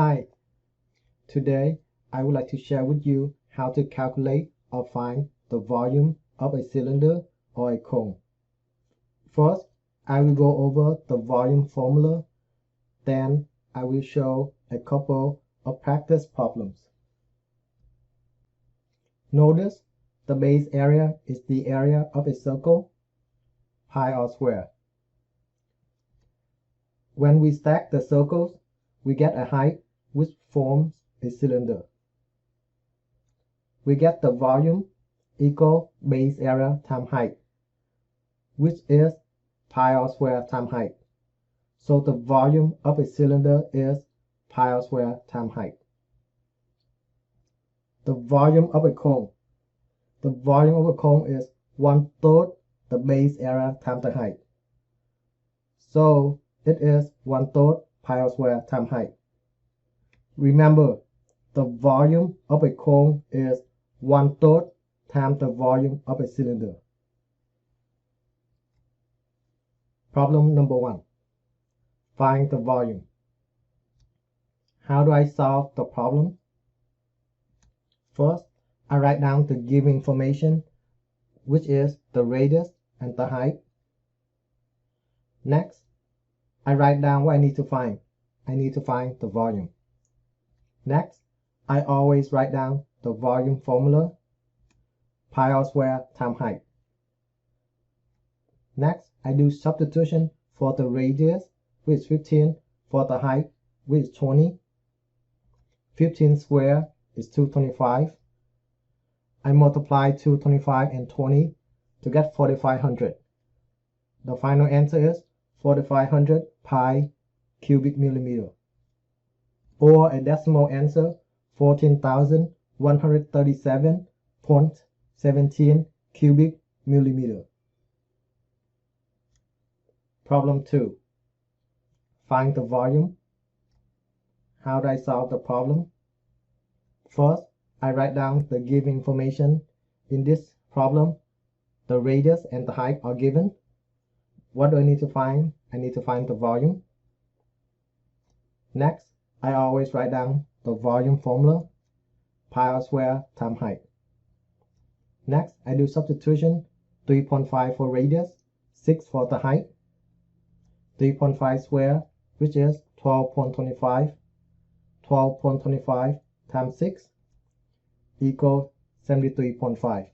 Hi, today I would like to share with you how to calculate or find the volume of a cylinder or a cone. First, I will go over the volume formula, then I will show a couple of practice problems. Notice the base area is the area of a circle, pi r square. When we stack the circles, we get a height which forms a cylinder. We get the volume equal base area times height, which is pi r square times height. So the volume of a cylinder is pi r square times height. The volume of a cone. The volume of a cone is 1/3 the base area times the height. So it is 1/3 pi r square times height. Remember, the volume of a cone is 1/3 times the volume of a cylinder. Problem number 1. Find the volume. How do I solve the problem? First, I write down the given information, which is the radius and the height. Next, I write down what I need to find. I need to find the volume. Next, I always write down the volume formula, pi r square times height. Next, I do substitution for the radius, which is 15, for the height, which is 20. 15 squared is 225. I multiply 225 and 20 to get 4,500. The final answer is 4,500 pi cubic millimeter, or a decimal answer, 14,137.17 cubic millimeter. Problem 2. Find the volume. How do I solve the problem? First, I write down the given information. In this problem, the radius and the height are given. What do I need to find? I need to find the volume. Next, I always write down the volume formula, pi r square times height. Next, I do substitution, 3.5 for radius, 6 for the height. 3.5 squared, which is 12.25. 12.25 times 6 equals 73.5.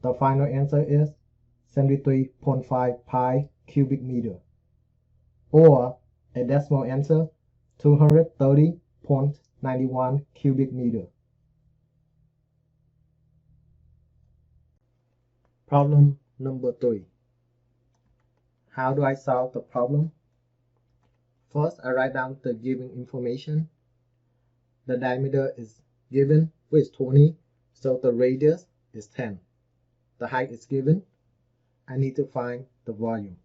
The final answer is 73.5 pi cubic meter, or a decimal answer, 230.91 cubic meter. Problem number 3. How do I solve the problem? First, I write down the given information. The diameter is given, which is 20, so the radius is 10. The height is given. I need to find the volume.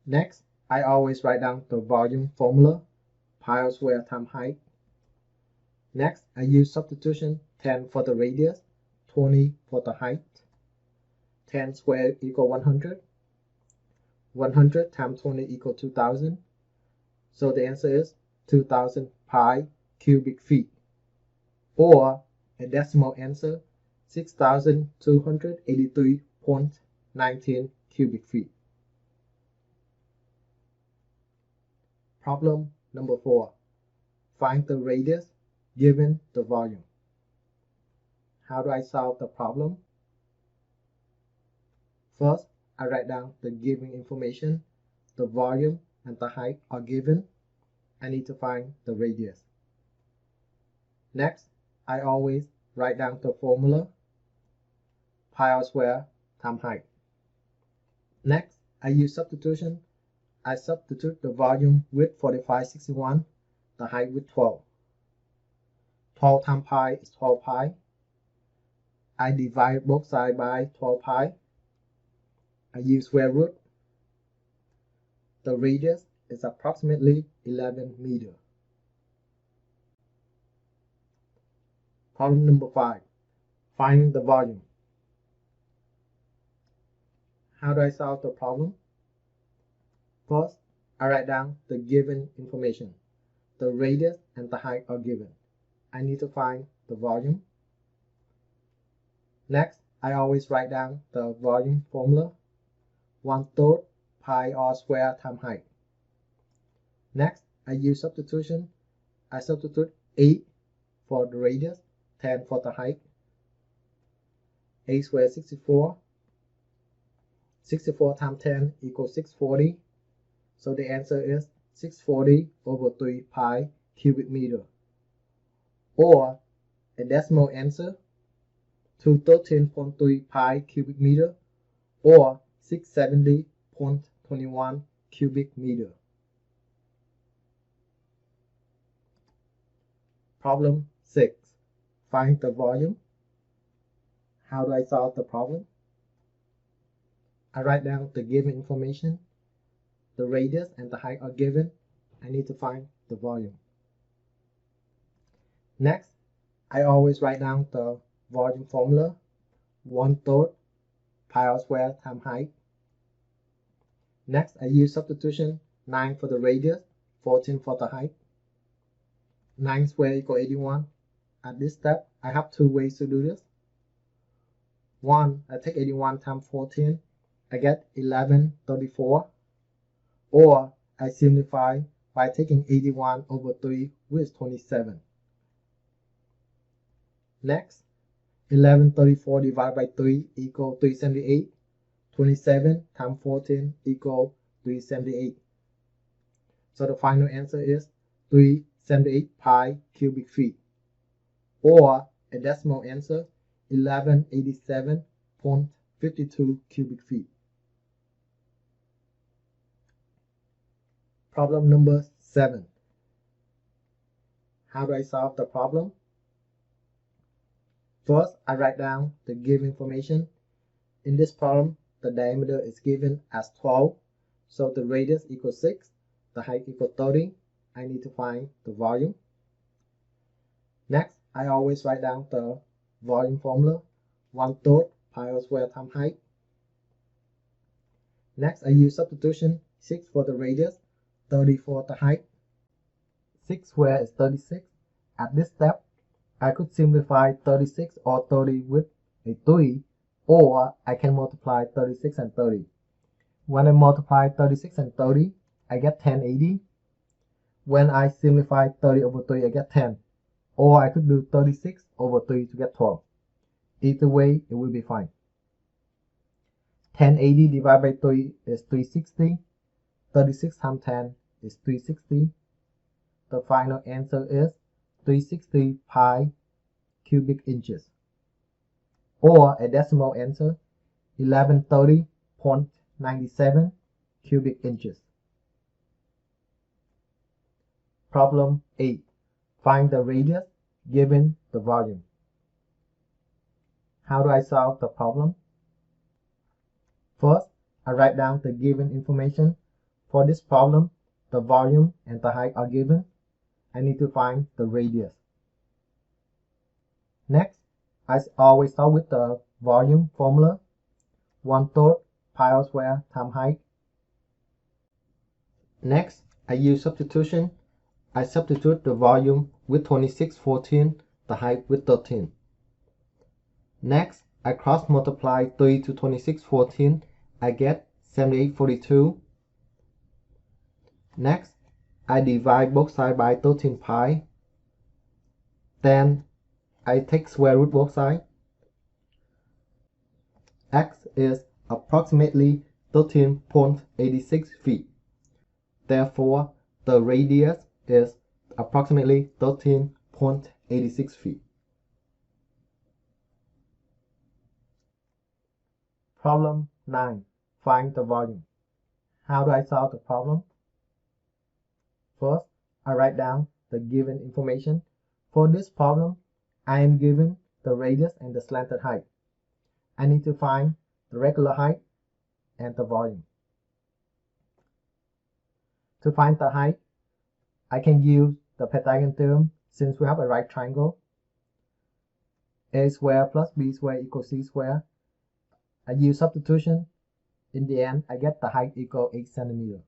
Next, I always write down the volume formula, pi r square times height. Next, I use substitution, 10 for the radius, 20 for the height. 10 squared equals 100. 100 times 20 equals 2,000. So the answer is 2,000 pi cubic feet, or a decimal answer, 6,283.19 cubic feet. Problem number 4. Find the radius given the volume. How do I solve the problem? First, I write down the given information. The volume and the height are given. I need to find the radius. Next, I always write down the formula, pi r square times height. Next, I use substitution. I substitute the volume with 4561, the height with 12. 12 times pi is 12 pi. I divide both sides by 12 pi. I use square root. The radius is approximately 11 meters. Problem number 5. Find the volume. How do I solve the problem? First, I write down the given information. the radius and the height are given. I need to find the volume. Next, I always write down the volume formula, 1/3 pi r squared times height. Next, I use substitution. I substitute 8 for the radius, 10 for the height. 8 squared 64. 64 times 10 equals 640. So the answer is 640 over 3 pi cubic meter. Or a decimal answer, 213.3 pi cubic meter, or 670.21 cubic meter. Problem 6. Find the volume. How do I solve the problem? I write down the given information. The radius and the height are given. I need to find the volume. Next, I always write down the volume formula, 1/3 pi r squared times height. Next, I use substitution, 9 for the radius, 14 for the height. 9 squared equals 81. At this step, I have two ways to do this. One, I take 81 times 14, I get 1134. Or I simplify by taking 81 over 3, which is 27. Next, 1134 divided by 3 equals 378. 27 times 14 equals 378. So the final answer is 378 pi cubic feet. Or a decimal answer, 1187.52 cubic feet. Problem number 7. How do I solve the problem? First, I write down the given information. In this problem, the diameter is given as 12, so the radius equals 6, the height equals 30. I need to find the volume. Next, I always write down the volume formula, 1/3 pi r squared times height. Next, I use substitution, 6 for the radius, 30 for the height. 6 squared is 36. At this step, I could simplify 36 or 30 with a 3, or I can multiply 36 and 30. When I multiply 36 and 30, I get 1080. When I simplify 30 over 3, I get 10. Or I could do 36 over 3 to get 12. Either way, it will be fine. 1080 divided by 3 is 360. 36 times 10 is 360. The final answer is 360 pi cubic inches. Or a decimal answer, 1130.97 cubic inches. Problem 8. Find the radius given the volume. How do I solve the problem? First, I write down the given information. For this problem, the volume and the height are given. I need to find the radius. Next, I always start with the volume formula, 1/3 pi r squared times height. Next, I use substitution. I substitute the volume with 2614, the height with 13. Next, I cross multiply 3 to 2614, I get 7842. Next, I divide both sides by 13 pi. Then I take square root both sides. X is approximately 13.86 feet. Therefore, the radius is approximately 13.86 feet. Problem 9. Find the volume. How do I solve the problem? First, I write down the given information. For this problem, I am given the radius and the slanted height. I need to find the regular height and the volume. To find the height, I can use the Pythagorean theorem since we have a right triangle. A squared plus b squared equals c squared. I use substitution. In the end, I get the height equal 8 centimeters.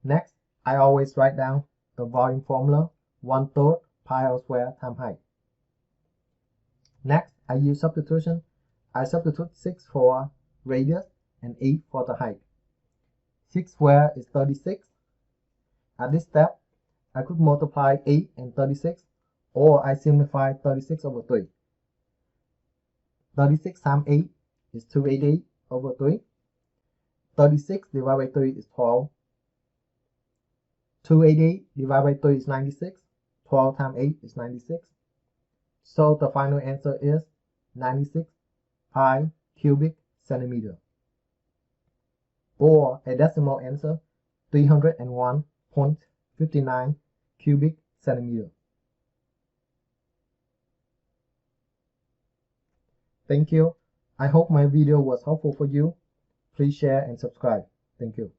Next, I always write down the volume formula, 1/3 pi r squared times height. Next, I use substitution. I substitute 6 for radius and 8 for the height. 6 squared is 36. At this step, I could multiply 8 and 36, or I simplify 36 over 3. 36 times 8 is 288 over 3. 36 divided by 3 is 12. 288 divided by 3 is 96. 12 times 8 is 96. So the final answer is 96 pi cubic centimeter, or a decimal answer, 301.59 cubic centimeter. Thank you. I hope my video was helpful for you. Please share and subscribe. Thank you.